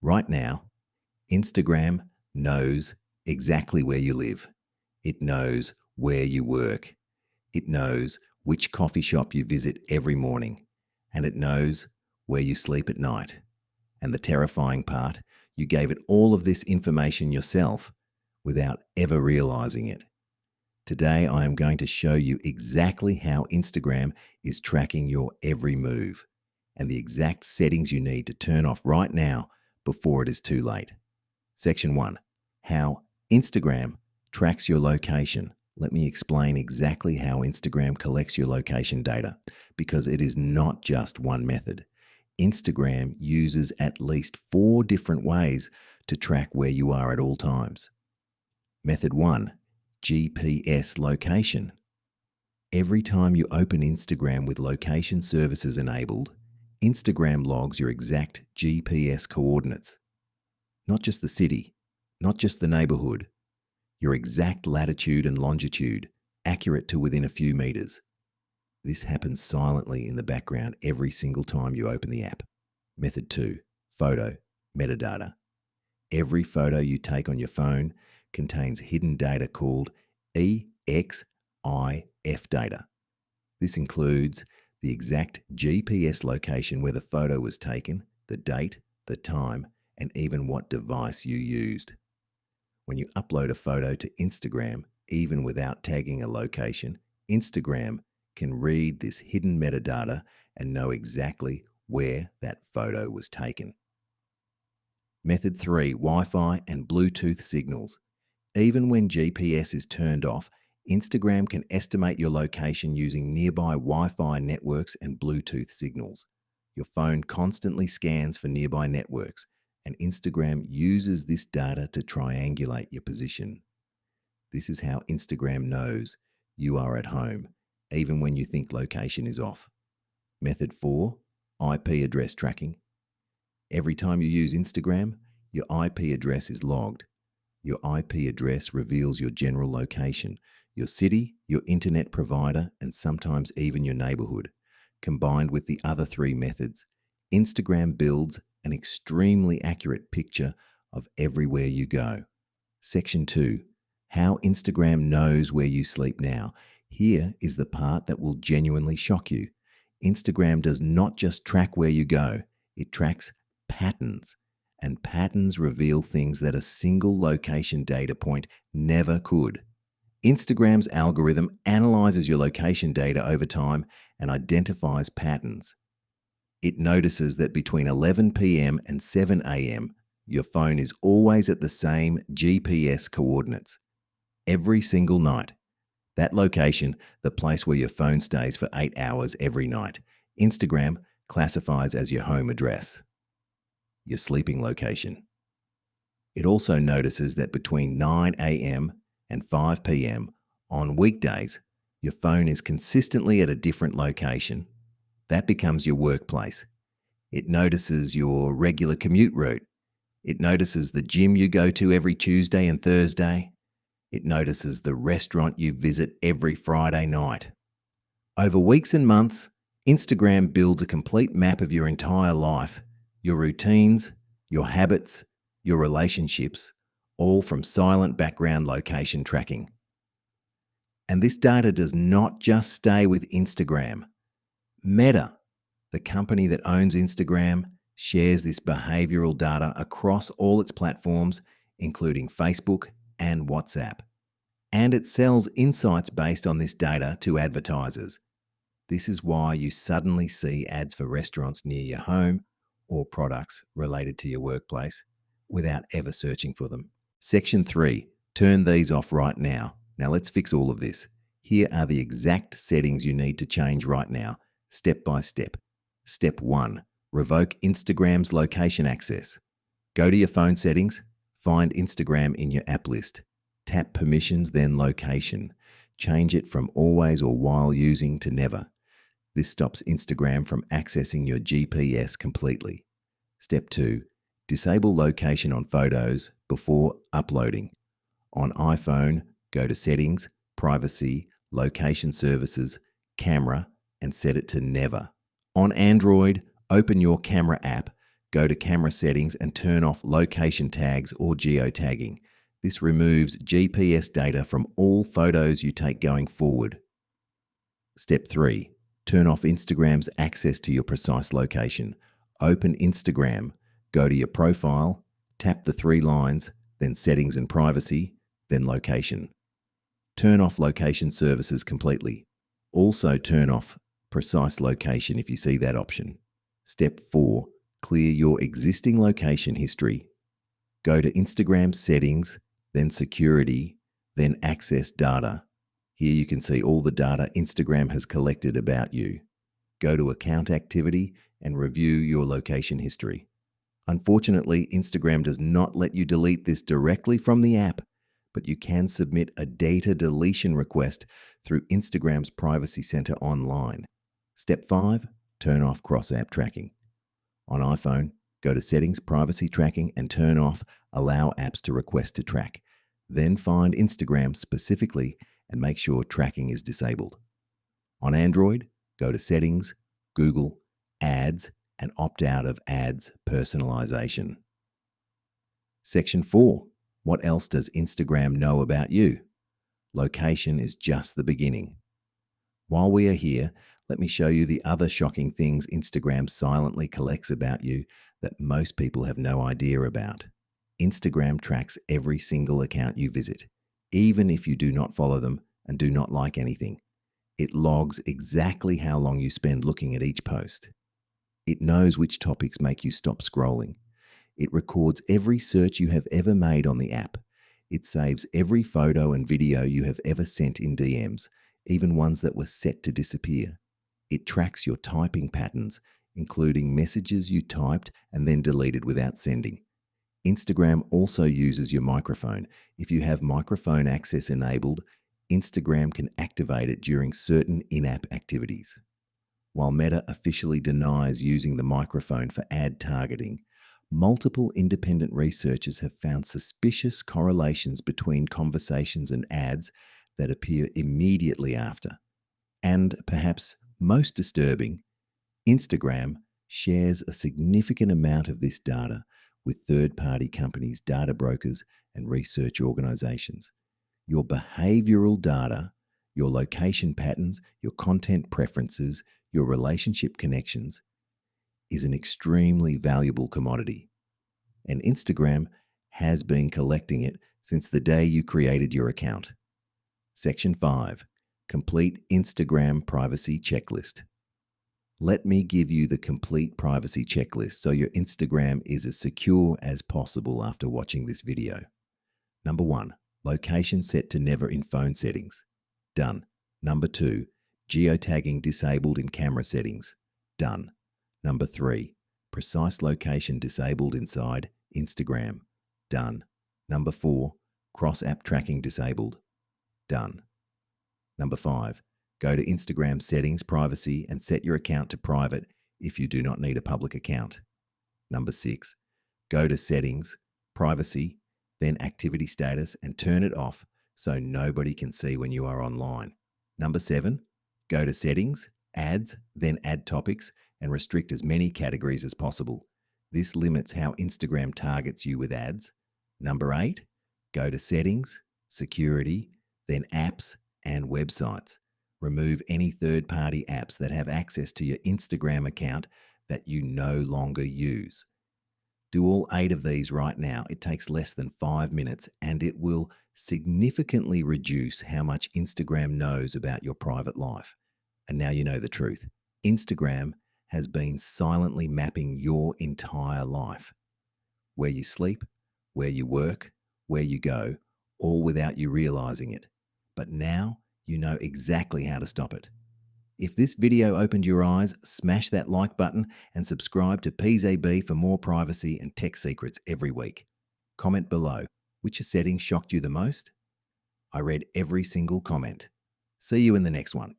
Right now, Instagram knows exactly where you live. It knows where you work. It knows which coffee shop you visit every morning. And it knows where you sleep at night. And the terrifying part, you gave it all of this information yourself without ever realizing it. Today, I am going to show you exactly how Instagram is tracking your every move and the exact settings you need to turn off right now before it is too late. Section 1. How Instagram tracks your location. Let me explain exactly how Instagram collects your location data, because it is not just one method. Instagram uses at least 4 different ways to track where you are at all times. Method 1. GPS location. Every time you open Instagram with location services enabled, Instagram logs your exact GPS coordinates. Not just the city, not just the neighborhood, your exact latitude and longitude, accurate to within a few meters. This happens silently in the background every single time you open the app. Method 2. Photo metadata. Every photo you take on your phone contains hidden data called EXIF data. This includes the exact GPS location where the photo was taken, the date, the time, and even what device you used. When you upload a photo to Instagram, even without tagging a location, Instagram can read this hidden metadata and know exactly where that photo was taken. Method 3. Wi-Fi and Bluetooth signals. Even when GPS is turned off, Instagram can estimate your location using nearby Wi-Fi networks and Bluetooth signals. Your phone constantly scans for nearby networks, and Instagram uses this data to triangulate your position. This is how Instagram knows you are at home, even when you think location is off. Method 4. IP address tracking. Every time you use Instagram, your IP address is logged. Your IP address reveals your general location, your city, your internet provider, and sometimes even your neighborhood. Combined with the other 3 methods, Instagram builds an extremely accurate picture of everywhere you go. Section 2. How Instagram knows where you sleep now. Here is the part that will genuinely shock you. Instagram does not just track where you go, it tracks patterns. And patterns reveal things that a single location data point never could. Instagram's algorithm analyzes your location data over time and identifies patterns. It notices that between 11 p.m. and 7 a.m., your phone is always at the same GPS coordinates. Every single night. That location, the place where your phone stays for 8 hours every night, Instagram classifies as your home address, your sleeping location. It also notices that between 9 a.m. and 5 p.m. on weekdays, your phone is consistently at a different location. That becomes your workplace. It notices your regular commute route. It notices the gym you go to every Tuesday and Thursday. It notices the restaurant you visit every Friday night. Over weeks and months, Instagram builds a complete map of your entire life, your routines, your habits, your relationships, all from silent background location tracking. And this data does not just stay with Instagram. Meta, the company that owns Instagram, shares this behavioral data across all its platforms, including Facebook and WhatsApp. And it sells insights based on this data to advertisers. This is why you suddenly see ads for restaurants near your home or products related to your workplace without ever searching for them. Section 3. Turn these off right now. Now let's fix all of this. Here are the exact settings you need to change right now, step by step. Step 1. Revoke Instagram's location access. Go to your phone settings, find Instagram in your app list. Tap permissions, then location. Change it from always or while using to never. This stops Instagram from accessing your GPS completely. Step 2. Disable location on photos before uploading. On iPhone, go to Settings, Privacy, Location Services, Camera, and set it to Never. On Android, open your camera app, Go to camera settings and turn off location tags or geotagging. This removes GPS data from all photos you take going forward. Step 3. Turn off Instagram's access to your precise location. Open Instagram, go to your profile, tap the 3 lines, then Settings and Privacy, then Location. Turn off location services completely. Also turn off precise location if you see that option. Step 4. Clear your existing location history. Go to Instagram Settings, then Security, then Access Data. Here you can see all the data Instagram has collected about you. Go to Account Activity and review your location history. Unfortunately, Instagram does not let you delete this directly from the app, but you can submit a data deletion request through Instagram's Privacy Center online. Step 5. Turn off cross-app tracking. On iPhone, go to Settings, Privacy Tracking, and turn off Allow apps to request to track. Then find Instagram specifically and make sure tracking is disabled. On Android, go to Settings, Google, Ads, and opt out of Ads personalization. Section 4. What else does Instagram know about you? Location is just the beginning. While we are here, let me show you the other shocking things Instagram silently collects about you that most people have no idea about. Instagram tracks every single account you visit, even if you do not follow them and do not like anything. It logs exactly how long you spend looking at each post. It knows which topics make you stop scrolling. It records every search you have ever made on the app. It saves every photo and video you have ever sent in DMs, even ones that were set to disappear. It tracks your typing patterns, including messages you typed and then deleted without sending. Instagram also uses your microphone. If you have microphone access enabled, Instagram can activate it during certain in-app activities. While Meta officially denies using the microphone for ad targeting, multiple independent researchers have found suspicious correlations between conversations and ads that appear immediately after. And perhaps most disturbing, Instagram shares a significant amount of this data with third-party companies, data brokers, and research organizations. Your behavioral data, your location patterns, your content preferences, your relationship connections is an extremely valuable commodity. And Instagram has been collecting it since the day you created your account. Section 5. Complete Instagram privacy checklist. Let me give you the complete privacy checklist so your Instagram is as secure as possible after watching this video. Number 1. Location set to never in phone settings. Done. Number 2. Geotagging disabled in camera settings. Done. Number 3. Precise location disabled inside Instagram. Done. Number 4. Cross-app tracking disabled. Done. Number 5. Go to Instagram settings, privacy, and set your account to private if you do not need a public account. Number 6. Go to settings, privacy, then activity status and turn it off so nobody can see when you are online. Number 7. Go to settings, ads, then add topics and restrict as many categories as possible. This limits how Instagram targets you with ads. Number 8. Go to settings, security, then apps and websites. Remove any third-party apps that have access to your Instagram account that you no longer use. Do all 8 of these right now. It takes less than 5 minutes and it will significantly reduce how much Instagram knows about your private life. And now you know the truth. Instagram has been silently mapping your entire life. Where you sleep, where you work, where you go, all without you realizing it. But now you know exactly how to stop it. If this video opened your eyes, smash that like button and subscribe to PZB for more privacy and tech secrets every week. Comment below, which setting shocked you the most? I read every single comment. See you in the next one.